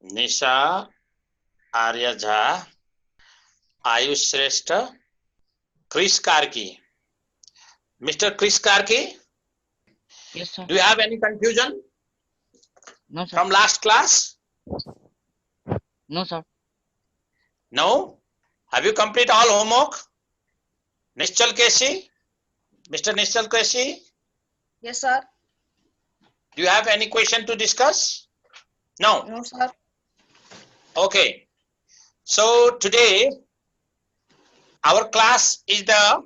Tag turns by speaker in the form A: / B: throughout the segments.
A: Nisha, Arya Jha, Ayush Shrestha, Chris Karki. Mr. Chris Karki,
B: Yes, sir.
A: do you have any confusion
B: No, sir.
A: from last class?
B: No, sir.
A: No? Have you completed all homework? Nishchal Keshi? Mr. Nishchal Keshi?
C: Yes, sir.
A: Do you have any question to discuss? No?
C: No, sir.
A: Okay. So today, our class is the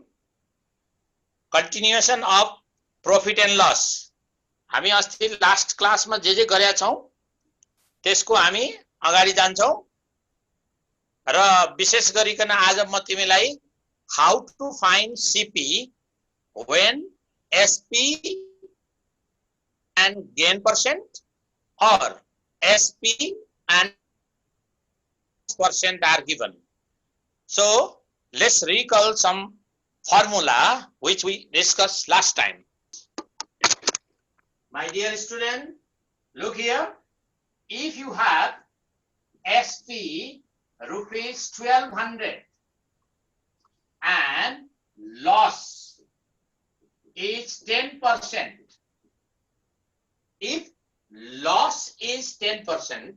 A: continuation of profit and loss. हामी अस्ति last क्लासमा जे गरेका छौं त्यसको हामी अगाडि जान्छौं र विशेष गरिकन आज म तिमीलाई how to find CP when SP and gain percent or SP and percent are given. So let's recall some formula which we discussed last time. My dear student, look here. If you have SP rupees 1200 and loss is 10%. If loss is 10%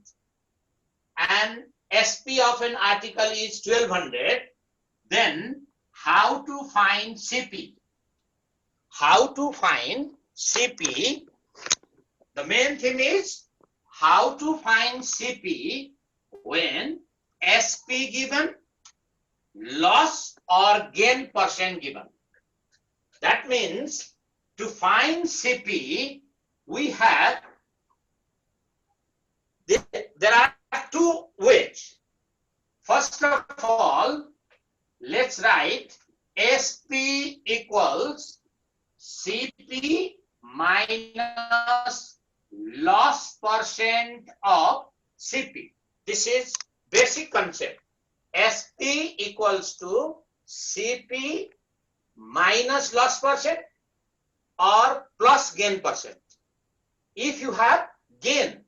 A: and SP of an article is 1200, then how to find CP? How to find CP? The main thing is how to find CP when SP given, loss or gain percent given. That means to find CP, we have, there are two ways. First of all, let's write SP equals CP minus loss percent of CP. This is basic concept. SP equals to CP minus loss percent or plus gain percent. If you have gain,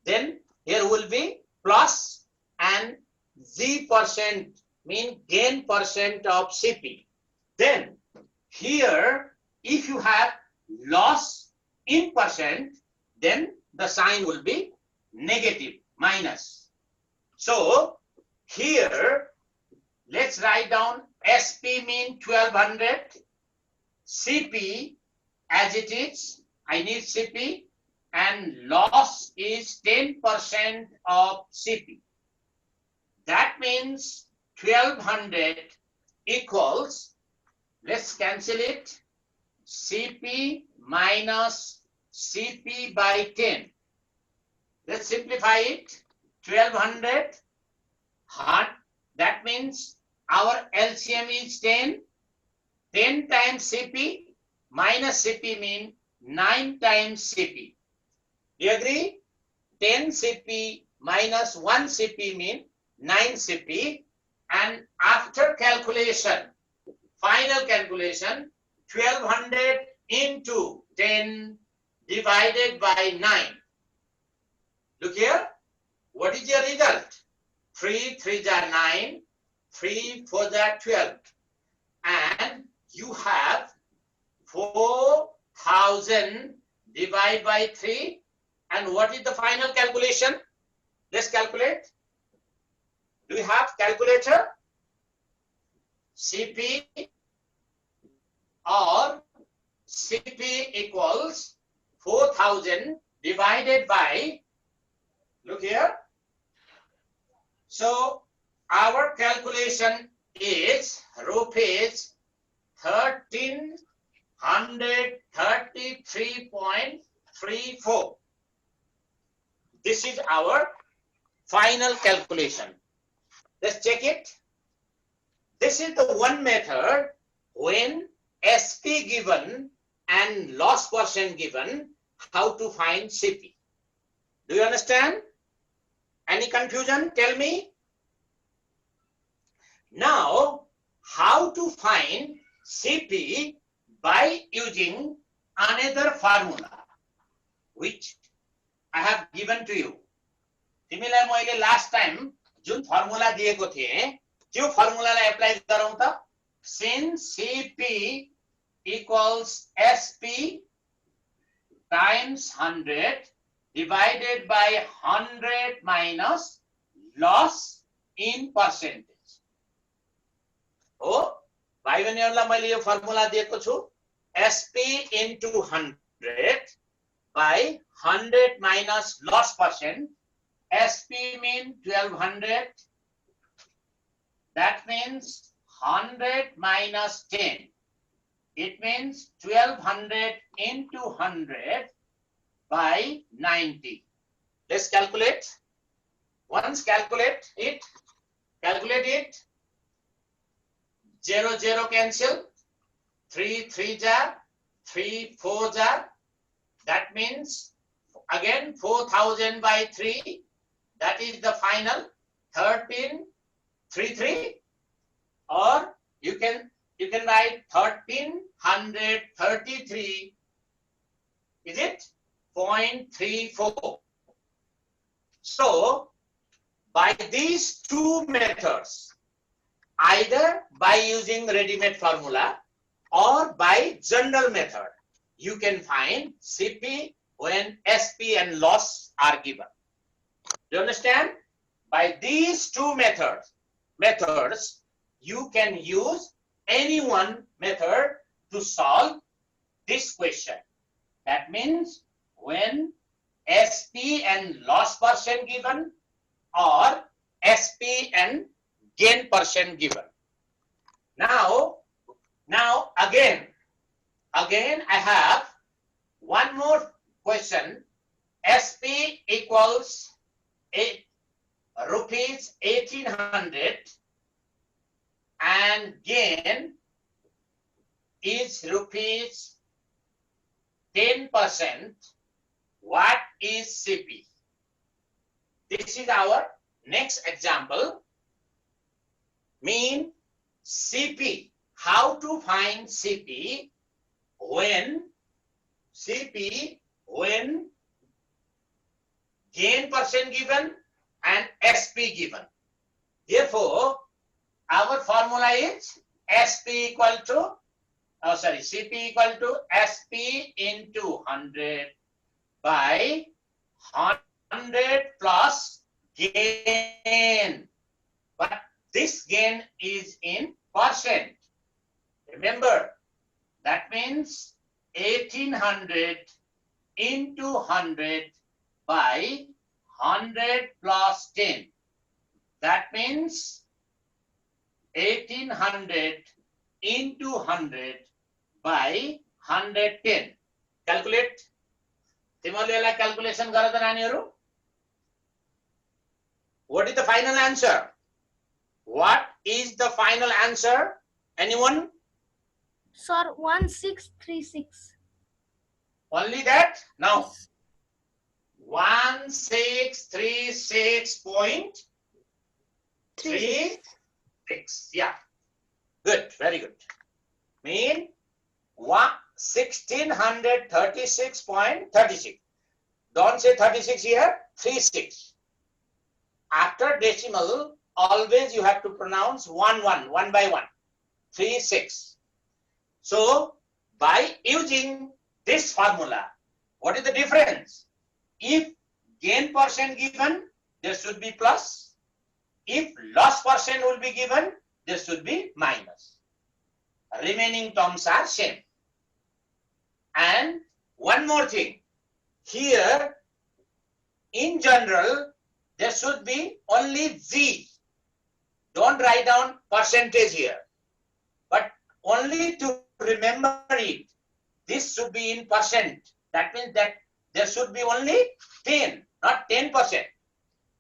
A: then here will be plus and Z percent mean gain percent of CP. Then here, if you have loss in percent, then the sign will be negative, minus. So here, let's write down SP mean 1200, CP as it is, I need CP, and loss is 10% of CP. That means 1200 equals, let's cancel it, CP minus CP by 10. Let's simplify it. 1200, that means our LCM is 10. 10 times CP minus CP mean 9 times CP. Do you agree? 10 CP minus 1 CP mean 9 CP. And after calculation, final calculation, 1200 into 10 divided by 9. Look here. What is your result? 3 3s are 9, 3 4s are 12. And you have 4000 divided by 3. And what is the final calculation? Let's calculate. Do you have calculator? CP or CP equals 4000 divided by, look here. So our calculation is rupees 1333.34. This is our final calculation. Let's check it. This is the one method when SP given and loss percent given, how to find CP. Do you understand? Any confusion? Tell me. Now, how to find CP by using another formula, which I have given to you. तिमीलाई मैले last time जुन formula दिएको थिएँ त्यो फर्मुलालाई apply गरौँ त since CP equals SP times 100 divided by 100 minus loss in percentage हो भाइ बहिनीहरुलाई मैले यो फर्मुला दिएको छु SP into 100 by 100 minus loss percent SP mean 1200 that means 100 minus 10 it means 1200 into 100 by 90 let's calculate once calculate it 0 0 cancel 3 3 jar 3 4 jar that means again 4000 by 3 that is the final 13 3 3 or you can write 1333 is it 0.34 so by these two methods either by using ready-made formula or by general method you can find CP when SP and loss are given do you understand by these two methods you can use any one method to solve this question that means when SP and loss percent given or SP and gain percent given now again I have one more question SP equals rupees 1800 and gain is rupees 10%. What is CP? This is our next example. Mean CP. How to find CP when gain percent given and SP given. Therefore, our formula is CP equal to SP into 100 by 100 plus gain. But this gain is in percent. Remember, that means 1800 into 100 by 100 plus 10. That means 1800 into 100 by 110. Calculate. तिमीहरुले यसलाई calculation गर त नानीहरु. What is the final answer? What is the final answer? Anyone?
C: Sir, 1636.
A: Only that? Now 1636.36. Yeah. Good. Very good. Mean 1636.36. Don't say 36 here. 36. After decimal, always you have to pronounce 1 by 1. 36. So by using this formula, what is the difference? If gain percent given, there should be plus. If loss percent will be given, there should be minus. Remaining terms are same. And one more thing. Here, in general, there should be only V. Don't write down percentage here. But only to remember it, this should be in percent. That means that there should be only 10, not 10%.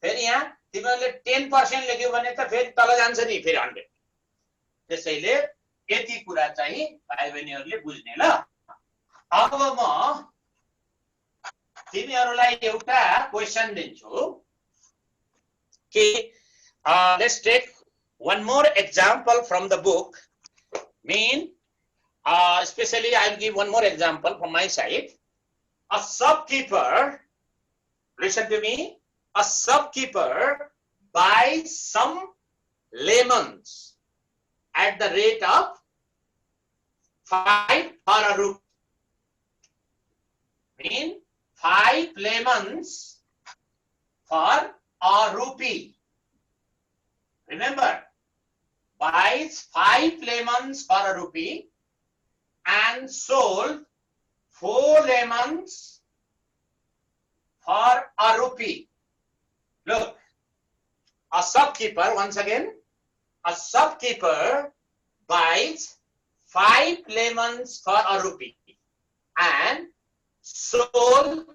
A: फेरि यहाँ तिमीहरूले 10% लेख्यौ भने त फेरि तल जान्छ नि फेरि 100. त्यसैले यति कुरा चाहिँ भाइ बहिनीहरूले बुझ्ने ल. अब म तिमीहरूलाई एउटा क्वेशन दिन्छु कि let's take one more example from the book. Mean especially I'll give one more example from my side. A shopkeeper, listen to me, a a shopkeeper buys some lemons at the rate of 5 for a rupee. Mean 5 lemons for a rupee. Remember, buys 5 lemons for a rupee and sold 4 lemons for a rupee. Look, a shopkeeper, once again, a shopkeeper buys 5 lemons for a rupee and sold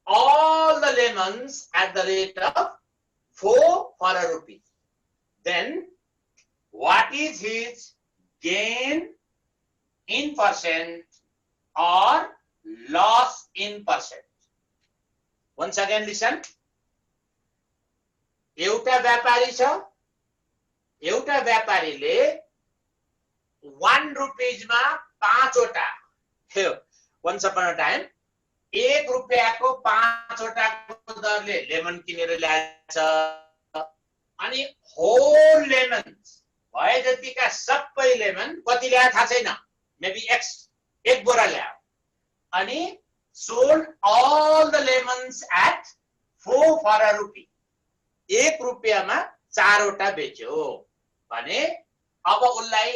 A: all the lemons at the rate of 4 for a rupee. Then what is his gain in percent or loss in percent? Once again listen. एउटा व्यापारी छ, एउटा व्यापारीले 1 रुपीजमा 5 वटा थियो. Once upon a time 1 रुपैयाँको 5 वटाको दरले lemon किनेर ल्याएछ अनि होल लेमन्स भए जतिका सबै लेमन कति ल्याए थाहा छैन, मेबी x 1 बोरा ल्यायो अनि sold all the lemons at 4 for a rupee. 1 रुपैयाँमा 4 वटा बेच्यो भने अब उलाई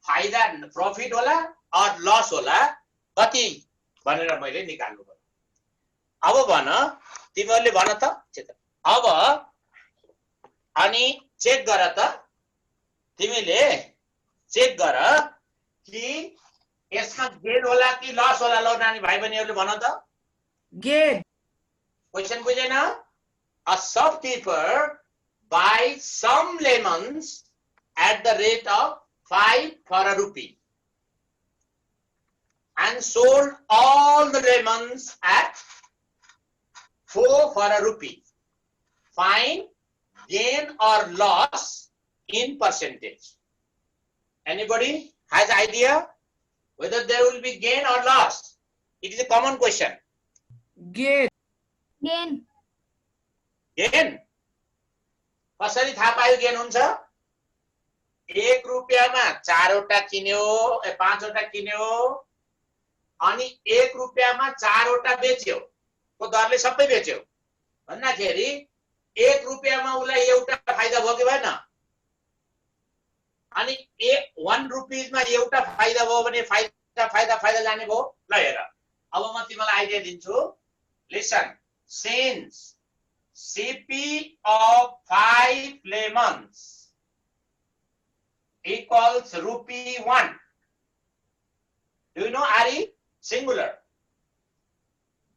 A: फाइदा प्रॉफिट होला और लस होला कति भनेर मैले निकाल्नु पर्यो. अब भन, तिमीहरुले भन त. अब अनि चेक गर त, तिमीले चेक गर कि यसमा गेन होला कि लस होला. ल नानी भाइ बहिनीहरुले भन त.
D: गेन.
A: क्वेशन बुझेन? A shopkeeper buys some lemons at the rate of 5 for a rupee and sold all the lemons at 4 for a rupee. Find gain or loss in percentage. Anybody has idea whether there will be gain or loss? It is a common question.
D: Gain.
C: Gain.
A: Gain कसरी थाहा पायो gain हुन्छ? 1 रुपैयाँमा 4 वटा किन्यो, 5 वटा किन्यो अनि 1 रुपैयाँमा 4 वटा बेच्यो को दरले सबै बेच्यो भन्दाखेरि 1 रुपैयाँमा उलाई एउटा फाइदा भयो कि भएन? अनि 1 रुपीजमा एउटा फाइदा भयो भने फाइदा जाने भयो. ल हेर, अब म तिमीलाई आइडिया दिन्छु. Listen, since CP of 5 lemons equals ₹1. Do you know Ari? Singular.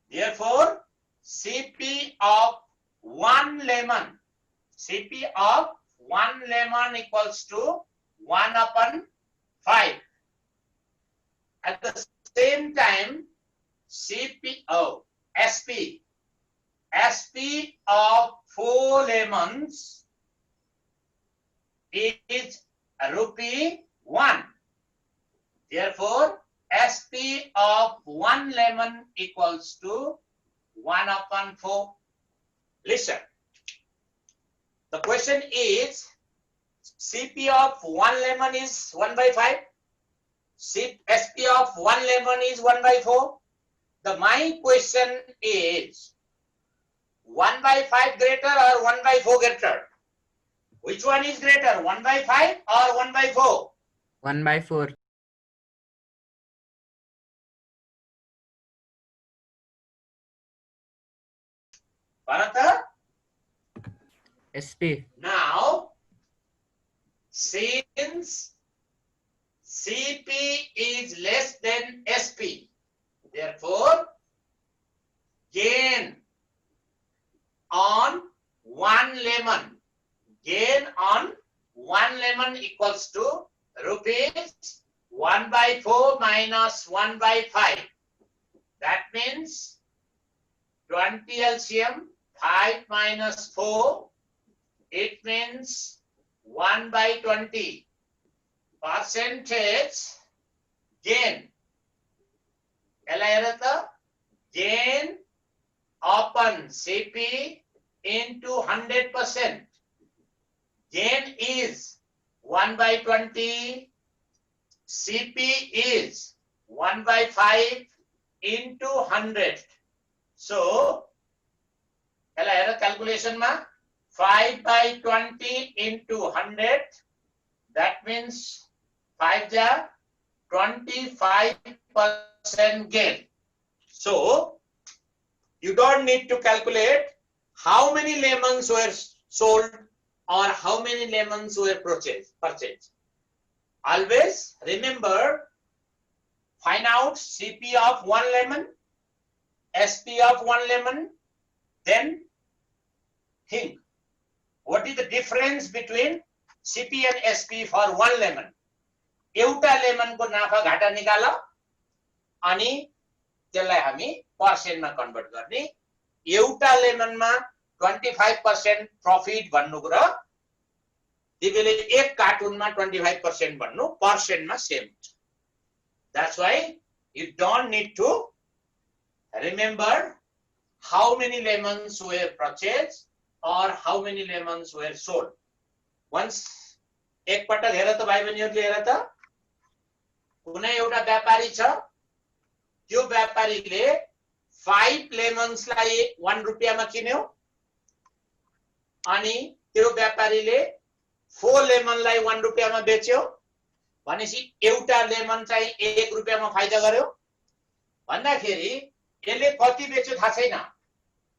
A: Therefore, CP of 1 lemon, CP of 1 lemon equals to 1 upon 5. At the same time, SP of 4 lemons is ₹1. Therefore, SP of 1 lemon equals to 1 upon 4. Listen. The question is, CP of 1 lemon is 1 by 5. SP of 1 lemon is 1 by 4. My question is, 1 by 5 greater or 1 by 4 greater? Which one is greater, 1 by 5 or 1 by 4?
D: 1 by 4.
A: Bharata?
D: SP.
A: Now, since CP is less than SP, therefore, gain on 1 lemon, gain on 1 lemon equals to rupees 1 by 4 minus 1 by 5. That means 20 LCM, 5 minus 4, it means 1 by 20. Percentage gain. Gain upon CP into 100%. Gain is 1 by 20. CP is 1 by 5 into 100. So, calculation ma 5 by 20 into 100. That means 5 ja 25% gain. So, you don't need to calculate how many lemons were sold or how many lemons were purchased. Always remember, find out CP of 1 lemon, SP of 1 lemon, then think what is the difference between CP and SP for 1 lemon. एउटा लेमनको नाफा घाटा निकाल अनि त्यसलाई हामी पर्सेन्टमा convert गर्ने. एउटा लेमनमा 25% profit भन्नुको र तिमीले एक कार्टुनमा 25% भन्नु पर्सेन्टमा सेम हुन्छ. That's why you don't need to remember how many lemons were purchased or how many lemons were sold. Once एक पटक हेर त भाइ बहिनीहरुले हेर त कुनै एउटा व्यापारी छ, त्यो व्यापारीले 5 लेमन्सलाई 1 रुपैयाँमा किन्यो अनि त्यो व्यापारीले 4 लेमनलाई 1 रुपैयाँमा बेच्यो भनेपछि एउटा लेमन चाहिँ 1 रुपैयाँमा फाइदा गर्यो भन्दाखेरि यसले कति बेच्यो थाहा छैन.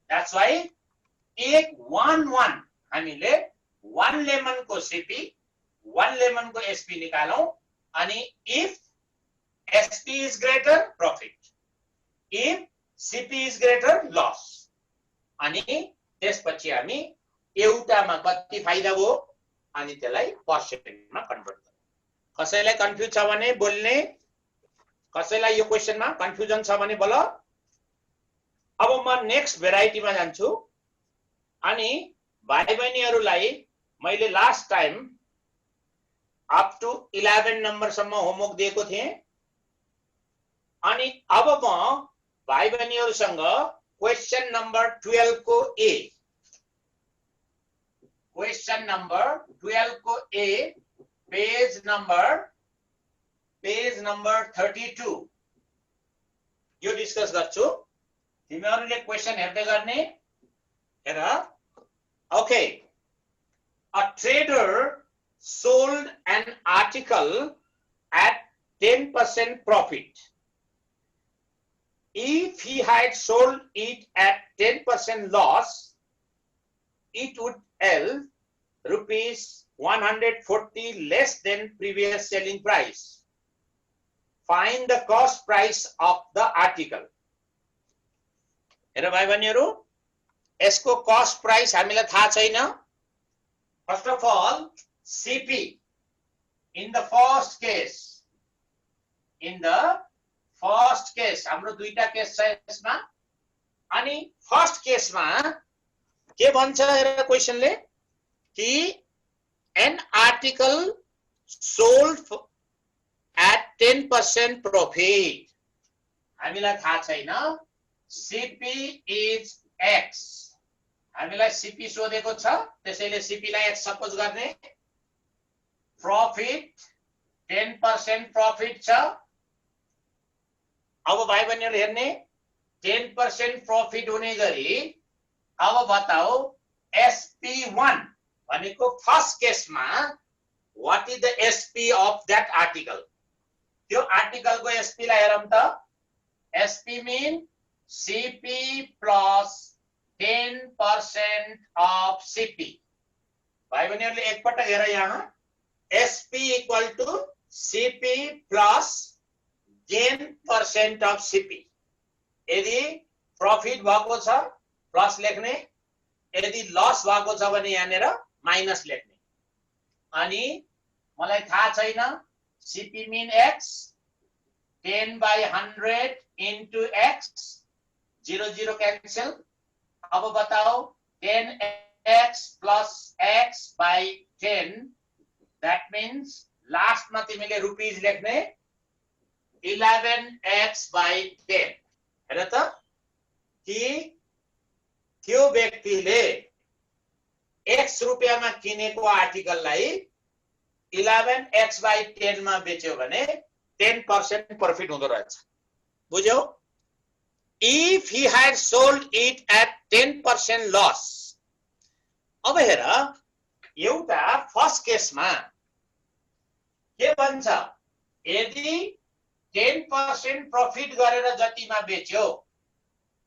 A: That's why 1 हामीले 1 लेमनको CP 1 लेमनको SP निकालौं अनि if SP is greater profit, if CP is greater loss, अनि त्यसपछि हामी एउटामा कति फाइदा भयो अनि त्यसलाई पर्सेन्टमा कन्भर्ट गर्छौं. कसैलाई कन्फ्युज छ भने बोल्ने, कसैलाई यो क्वेशनमा कन्फ्युजन छ भने बोल. अब म नेक्स्ट भेराइटीमा जान्छु अनि भाइ बहिनीहरुलाई मैले लास्ट टाइम अप टु 11 नम्बरसम्म होमवर्क दिएको थिएँ अनि अब म भाइ बहिनीहरुसँग क्वेशन नम्बर 12 को ए, क्वेशन नम्बर 12 को ए, पेज नम्बर 32 यो डिस्कस गर्छु. तिमीहरुले क्वेशन हेर्दै गर्ने. हेर. Okay. A trader sold an article at 10% profit. If he had sold it at 10% loss, it would sell rupees 140 less than previous selling price. Find the cost price of the article. हेर भाइ बहिनीहरु, यसको cost price हामीलाई थाहा छैन. First of all, CP in the first case, हाम्रो दुईटा case छ यसमा अनि फर्स्ट केसमा के भन्छ हेर क्वेशनले कि an article sold at 10% profit. हामीलाई थाहा छैन. CP is X. हामीलाई CP सोधेको छ त्यसैले CP लाई X सपोज गर्ने. प्रॉफिट 10% प्रॉफिट छ. अब भाइ बहिनीहरु हेर्ने 10% प्रॉफिट हुने गरी अब बताओ SP1 भनेको फर्स्ट केसमा what is the SP of that article. त्यो आर्टिकलको SP लाई हेरौं त. SP mean CP plus 10% of CP. भाइ बहिनीहरुले एकपटक हेर यहाँ SP equal to CP plus 10% of CP. यदि प्रॉफिट भएको छ प्लस लेख्ने, यदि लस भएको छ भने यहाँनेर माइनस लेख्ने. अनि मलाई थाहा छैन CP mean X 10 by 100 into X 0 cancel. अब बताओ 10x plus X by 10, that means last मा तिमीले रुपीज लेख्ने 11x by 10. हेर त कि त्यो व्यक्तिले रुपैयाँमा किनेको आर्टिकललाई 11x/10 मा बेच्यो भने 10% प्रॉफिट हुँदो रहेछ। बुझ्यौ? If he had sold it at 10% loss. अब हेर एउटा फर्स्ट केसमा के भन्छ, यदि 10% प्रॉफिट गरेर जतिमा बेच्यो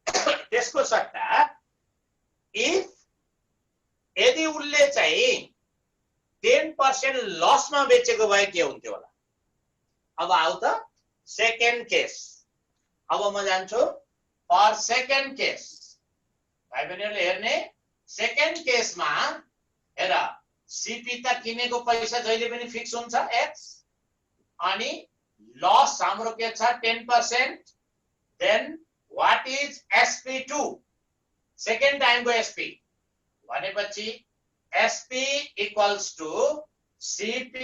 A: त्यसको सट्टा यदि उनले चाहिँ 10% लसमा बेचेको भए के हुन्थ्यो होला? अब आउ त सेकेन्ड केस। अब म जान्छु फर सेकेन्ड केस। भाइ बहिनीहरुले हेर्ने, सेकेन्ड केसमा हेर सीपी त किनेको पैसा जहिले पनि फिक्स हुन्छ x, अनि लस हाम्रो के छ 10%। Then what is SP2? Second टाइमको SP भनेपछि SP equals to CP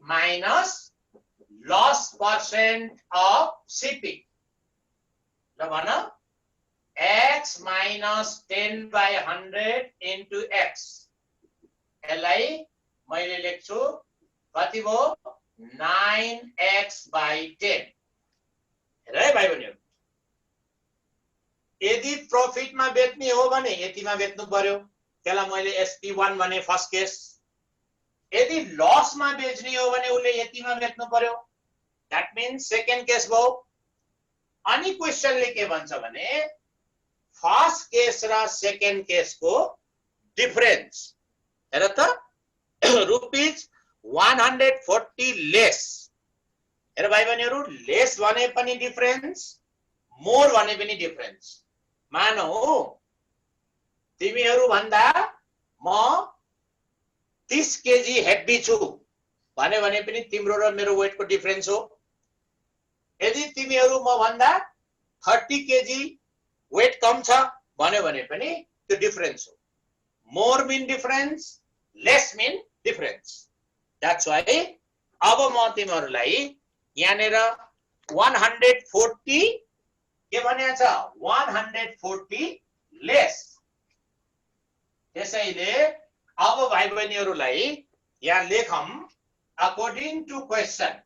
A: minus loss percent of CP. ल भन, x minus 10/100 into x. यसलाई मैले लेख्छु कति भयो? 9x/10। हेर है भाइ बहिनीहरु, यदि प्रॉफिटमा बेच्ने हो भने यतिमा बेच्नु पर्यो, त्यसलाई मैले SP1 भने फर्स्ट केस। यदि लसमा बेच्ने हो भने उले यतिमा बेच्नु पर्यो, दैट मीन्स सेकेन्ड केस भयो। अनि क्वेशनले के भन्छ भने फर्स्ट केस र सेकेन्ड केसको डिफरेन्स हेर त, रुपीज 140 लेस। हेर भाइ बहिनीहरु, लेस भने पनि डिफरेन्स, मोर भने पनि डिफरेन्स। मानौ तिमीहरु भन्दा म 30 केजी हेभी छु भने पनि तिम्रो र मेरो वेटको डिफरेन्स हो। यदि तिमीहरु म भन्दा 30 केजी वेट कम छ भने पनि त्यो डिफरेन्स हो। More min difference, less min difference. That's why अब म तिमीहरुलाई यहाँनेर 140 के भनेको छ, 140 लेस। त्यसैले अब भाइ बहिनीहरुलाई यहाँ लेखौं, according to question,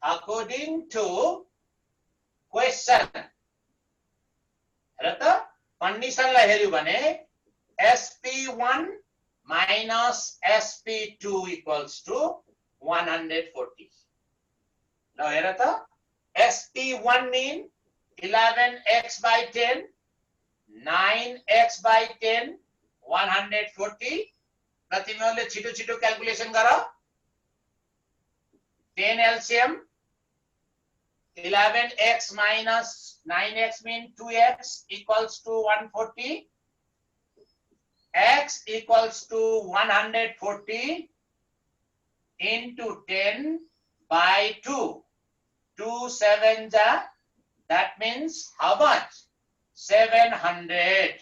A: according to question हेर त, कन्डिसनलाई हेर्यौ भने SP1 minus SP2 equals to 140. ल हेर त, SP1 mean 11x/10, 9x/10, 140। र तिमीहरुले छिटो छिटो क्याल्कुलेसन गर। 10 LCM, 11x minus 9x mean 2x equals to 140. X equals to 140 into 10/2. 2 7s are, that means how much? 700.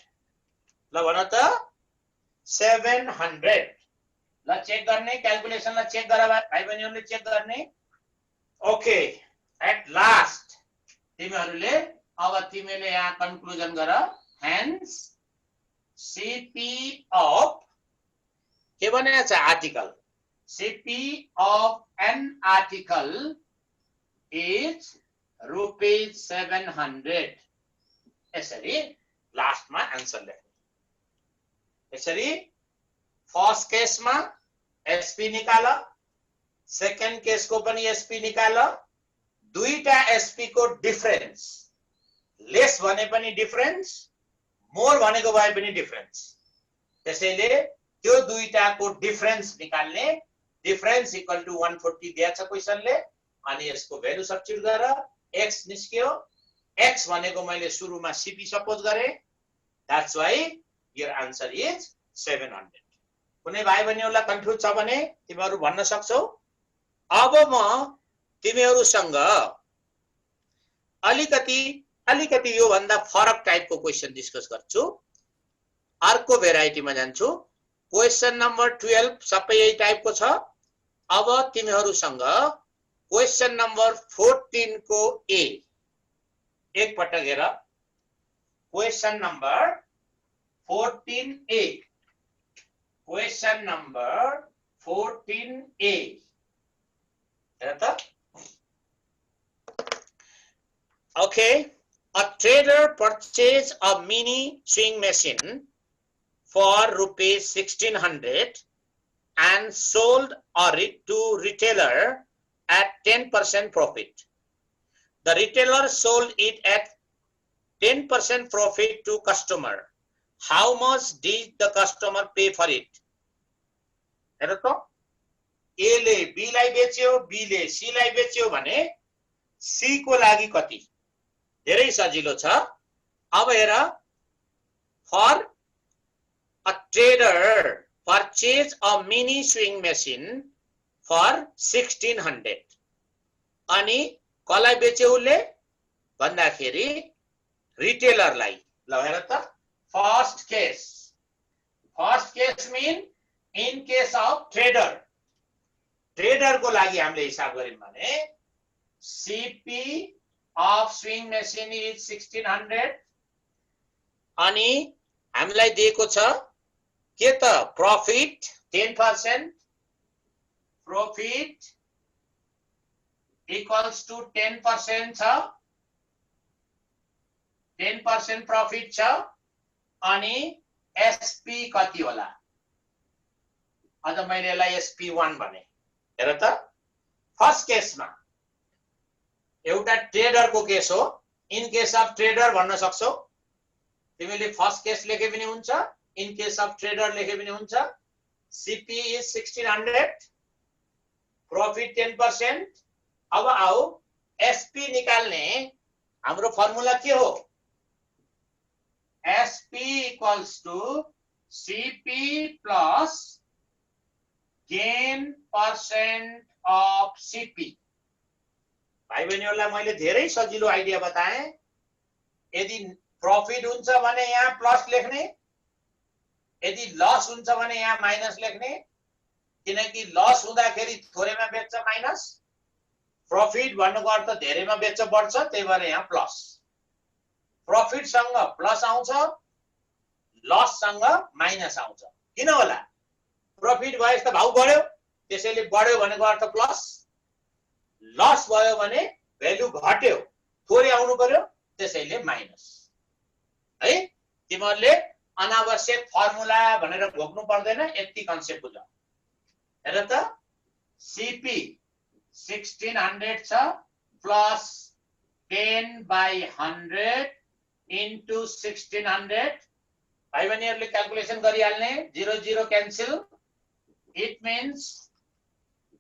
A: ल भन त 700। ल चेक गर्ने, क्याल्कुलेसन ला चेक गर भाइ बहिनीहरुले चेक गर्ने। ओके, एट लास्ट तिमीहरुले अब तिमीले यहाँ कन्क्लुजन गर। हेन्स CP of के भनेको छ article, CP of an article is rupees 700। यसरी लास्टमा आन्सर लेख्नु। यसरी फर्स्ट केसमा SP निकाल, सेकेन्ड केसको पनि SP निकाल। दुईटा SP को डिफरेन्स, लेस भने पनि डिफरेन्स, मोर भनेको भए पनि डिफरेन्स। त्यसैले त्यो दुईटाको डिफरेन्स निकाल्ने, डिफरेन्स इक्वल टु 140 दिएको छ क्वेशनले। अनि यसको भ्यालु सब्स्टिट्युट गरेर x निस्क्यो। x भनेको मैले सुरुमा CP सपोज गरे। That's why your answer is 700। कुनै भाइ बहिनीहरुलाई कन्फ्युज छ भने तिमीहरु भन्न सक्छौ। अब म तिमीहरुसँग अलिकति यो भन्दा फरक टाइपको क्वेशन डिस्कस गर्छु। अर्को भेराइटीमा जान्छु। क्वेशन नम्बर 12 सबै यही टाइपको छ। अब तिमीहरुसँग क्वेशन नम्बर 14 को ए एक पटक हेर। Question number 14A Question number 14A. Okay, a trader purchased a mini swing machine for rupees 1600 and sold to retailer at 10% profit. The retailer sold it at 10% profit to customer. How much did the customer pay for it? हेर त ए ले be लाई बेच्यो, be ले C लाई बेच्यो भने C को लागि कति? धेरै सजिलो छ। अब हेर, for a trader purchased a mini swing machine for 1600 अनि कसलाई बेच्यो उले भन्दाखेरि रिटेलरलाई। ल हेर त, first case mean in case of trader को लागि हामीले हिसाब गर्यौं भने CP of swing machine is 1600 अनि हामीलाई दिएको छ के त प्रॉफिट 10%, प्रॉफिट equals to 10% छ, 10% प्रॉफिट छ अनि SP कति होला? अझ मैले यसलाई SP1 भने। हेर त, फर्स्ट केसमा एउटा ट्रेडर को केस हो। इन केस अफ ट्रेडर भन्न सक्छौ तिमीले, फर्स्ट केस लेखे पनि हुन्छ, इन केस अफ ट्रेडर लेखे पनि हुन्छ। CP is 1600, profit 10%। अब आओ SP निकाल्ने, हाम्रो फर्मुला के हो? SP equals to CP plus gain percent of CP। भाइ बहिनीहरुलाई मैले धेरै सजिलो आइडिया बताएँ। यदि प्रॉफिट हुन्छ भने यहाँ प्लस लेख्ने, यदि लस हुन्छ भने यहाँ माइनस लेख्ने, किनकि लस हुँदाखेरि थोरैमा बेच्छ माइनस, प्रॉफिट भन्नुको अर्थ धेरैमा बेच्छ बढ्छ, त्यही भएर यहाँ प्लस। प्रॉफिट सँग प्लस आउँछ, लस सँग माइनस आउँछ। किन होला? प्रॉफिट भए त भाउ बढ्यो, त्यसैले बढ्यो भनेको अर्थ प्लस, लस भयो भने भ्यालु घट्यो, थोरै आउनु पर्यो, त्यसैले माइनस। है, तिमीहरुले अनावश्यक फर्मुला भनेर घोक्नु पर्दैन, यति कन्सेप्ट बुझ। हेर त, CP 1600 छ प्लस 10/100 into 1600। भाइ बहिनीहरुले क्याल्कुलेसन गरिहाल्ने, 0 0 क्यान्सल। इट मीन्स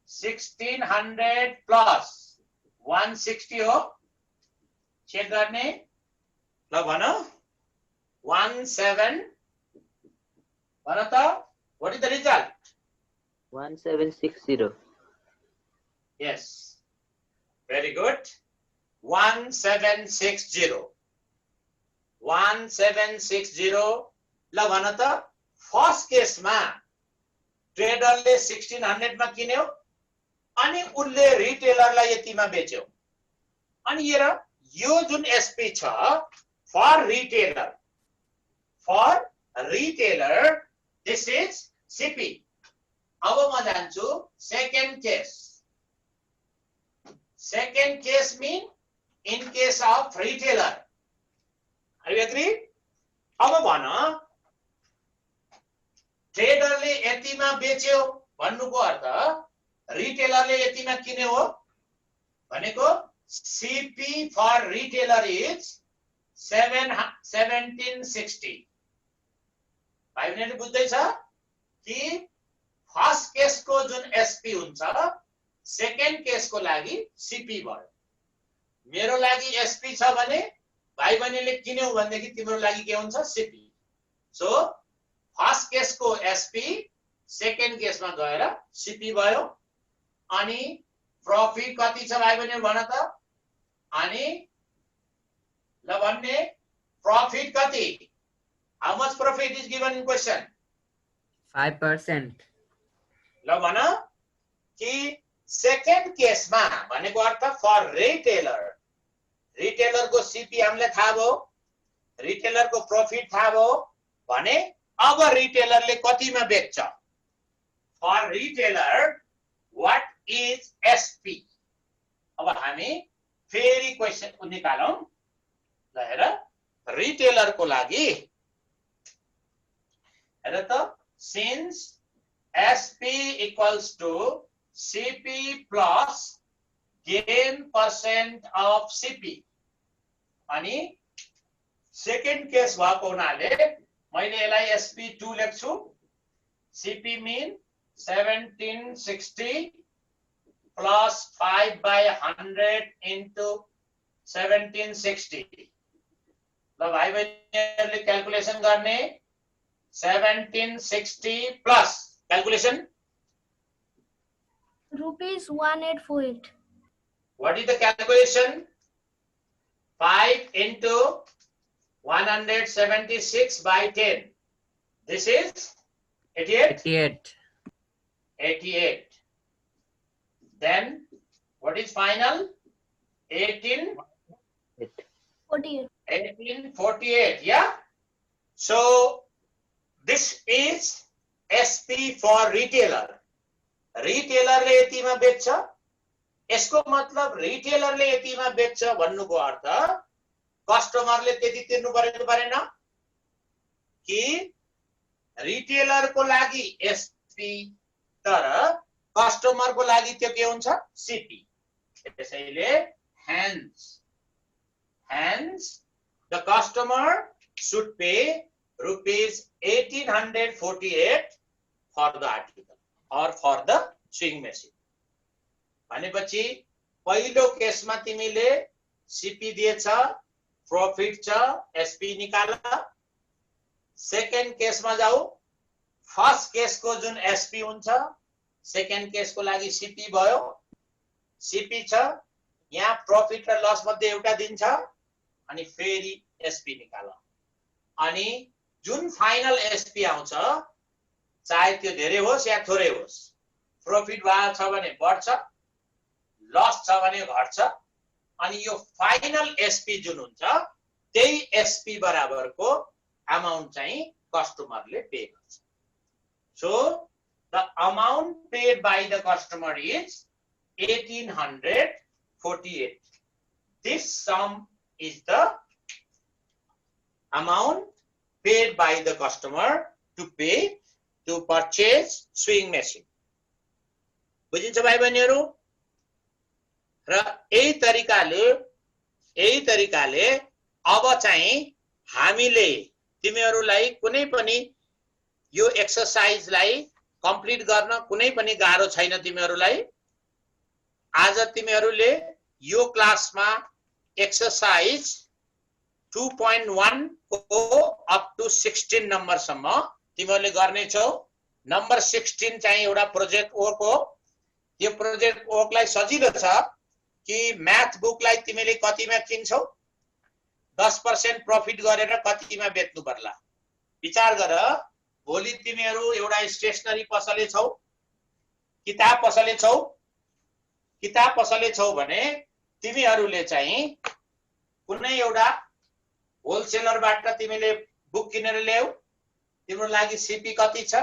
A: 1600 प्लस 160 हो। चेक गर्ने, ल भन 17 भन त, what is the result?
E: 1760।
A: Yes, very good. 1760 ल भन त, फर्स्ट केसमा ट्रेडरले 1600 मा किन्यो अनि उनले रिटेलरलाई यतिमा बेच्यो। अनि हेर, यो जुन SP छ for retailer this is CP। अब म जान्छु second case. Second case mean in case of retailer. Are you agree? अब भन, ट्रेडरले यतिमा बेच्यो भन्नुको अर्थ रिटेलरले यतिमा किन्यो हो भनेको CP फर रिटेलर इज 1760। भाइ बहिनीहरुले बुझ्दै छ कि फर्स्ट केसको जुन SP हुन्छ सेकेन्ड केसको लागि CP भयो। मेरो लागि SP छ भने भाइ बहिनीले किन्यौ भनेदेखि तिम्रो लागि के हुन्छ? CP। सो फर्स्ट केसको SP सेकेन्ड केसमा गएर CP भयो। अनि प्रॉफिट कति छ भाइ बहिनीहरु भन त? अनि ल भन्ने, प्रॉफिट कति? How much profit is given in question?
D: 5%।
A: ल भन कि सेकेन्ड केसमा भनेको अर्थ फर रिटेलर को CP हामीले थाहा भयो, रिटेलर को प्रॉफिट थाहा भयो भने अब रिटेलरले कतिमा बेच्छ? For retailer what is SP? अब हामी फेरि क्वेशन निकालौं। ल हेर, रिटेलरको लागि हेर त, since SP equals to CP plus gain % of CP, अनि सेकेन्ड केस भएको हुनाले मैले यसलाई SP2 लेख्छु। CP mean 1760 plus 5/100 into 1760। ल भाइ बहिनीहरुले क्याल्कुलेसन गर्ने। 1760 plus calculation
C: rupees 1848.
A: What is the calculation? 5 into 176 by 10. This is 88.
D: 88.
A: 88. Then what is final?
C: 48.
A: 1848. Yeah. So this is SP for retailer. रिटेलरले यतिमा बेच्छ। यसको मतलब रिटेलरले यतिमा बेच्छ भन्नुको अर्थ कस्टमरले त्यति तिर्नु पर्यो परेन कि रिटेलरको लागि एसपी तर कस्टमरको लागि त्यो के हुन्छ? सीपी। त्यसैले hence the customer should pay ₹1848 for the article or for the sewing machine। भनेपछि पहिलो केसमा तिमीले सीपी दिएछ, प्रॉफिट छ, एसपी निकाल। सेकेन्ड केसमा जाऊ, फर्स्ट केसको जुन एसपी हुन्छ सेकेन्ड केसको लागि सीपी भयो। सीपी छ, यहाँ प्रॉफिट र लस मध्ये एउटा दिन्छ अनि फेरि एसपी निकाल। अनि जुन फाइनल एसपी आउँछ चाहे त्यो धेरै होस् या थोरै होस्, प्रॉफिट भएको छ भने बढ्छ, लस छ भने घट्छ। अनि यो फाइनल एसपी जुन हुन्छ त्यही एसपी बराबरको अमाउन्ट चाहिँ कस्टमरले पे गर्छ। So the amount paid by the customer is 1848। This sum is the amount paid by the customer to purchase sewing machine। बुझिन्छ भाइ बहिनीहरु? र यही तरिकाले अब चाहिँ हामीले तिमीहरुलाई कुनै पनि यो एक्सरसाइजलाई कम्प्लिट गर्न कुनै पनि गाह्रो छैन तिमीहरुलाई। आज तिमीहरुले यो क्लासमा एक्सरसाइज 2.1 को अप टु 16 नम्बर सम्म तिमीहरुले गर्ने छौ। नम्बर 16 चाहिँ एउटा प्रोजेक्ट वर्क हो। यो प्रोजेक्ट वर्कलाई सजिलो छ कि म्याथ बुकलाई तिमीले कतिमा किन्छौ, 10% प्रॉफिट गरेर कतिमा बेच्नु पर्ला विचार गर। भोलि तिमीहरु एउटा स्टेशनरी पसले छौ, किताब पसले छौ भने तिमीहरुले चाहिँ कुनै एउटा होलसेलरबाट तिमीले बुक किनेर ल्याऊ, तिम्रो लागि सीपी कति छ,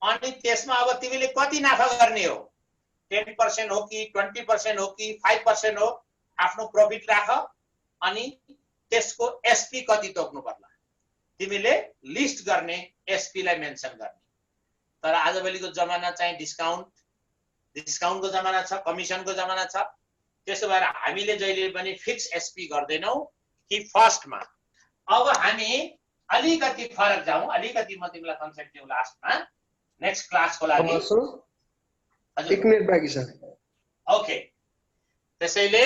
A: अनि त्यसमा अब तिमीले कति नाफा गर्ने हो, 10% हो कि 20% हो कि 5% हो, आफ्नो प्रॉफिट राख। अनि त्यसको एसपी कति तोक्नु पर्ला तिमीले लिस्ट गर्ने, एसपी लाई मेन्सन गर्ने। तर आजभोलिको जमाना चाहिँ डिस्काउन्टको जमाना छ, कमिसनको जमाना छ। त्यसो भएर हामीले जहिले पनि फिक्स एसपी गर्दैनौ कि फर्स्टमा। अब हामी अलिकति फरक जाउँ, अलिकति म तिमीलाई कन्सेप्ट दिउँ लास्टमा नेक्स्ट क्लासको लागि।
F: एक मिनेट बाँकी छ।
A: ओके, त्यसैले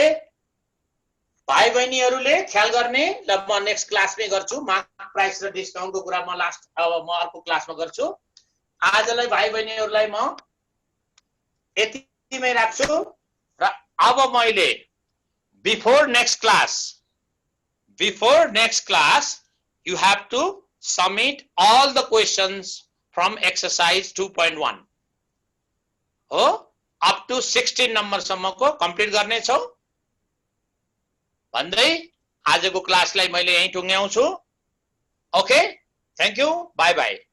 A: भाइ बहिनीहरुले ख्याल गर्ने। ल म नेक्स्ट क्लासमै गर्छु, मार्क प्राइस र डिस्काउन्टको कुरा म अर्को क्लासमा गर्छु। आजलाई भाइ बहिनीहरुलाई म यतिमै राख्छु। र अब मैले before next class you have to submit all the questions from exercise 2.1 हो up to 16 नम्बर सम्मको कम्प्लिट गर्ने छौ भन्दै आजको क्लासलाई मैले यही टुङ्ग्याउँछु। Okay, Thank you. Bye bye.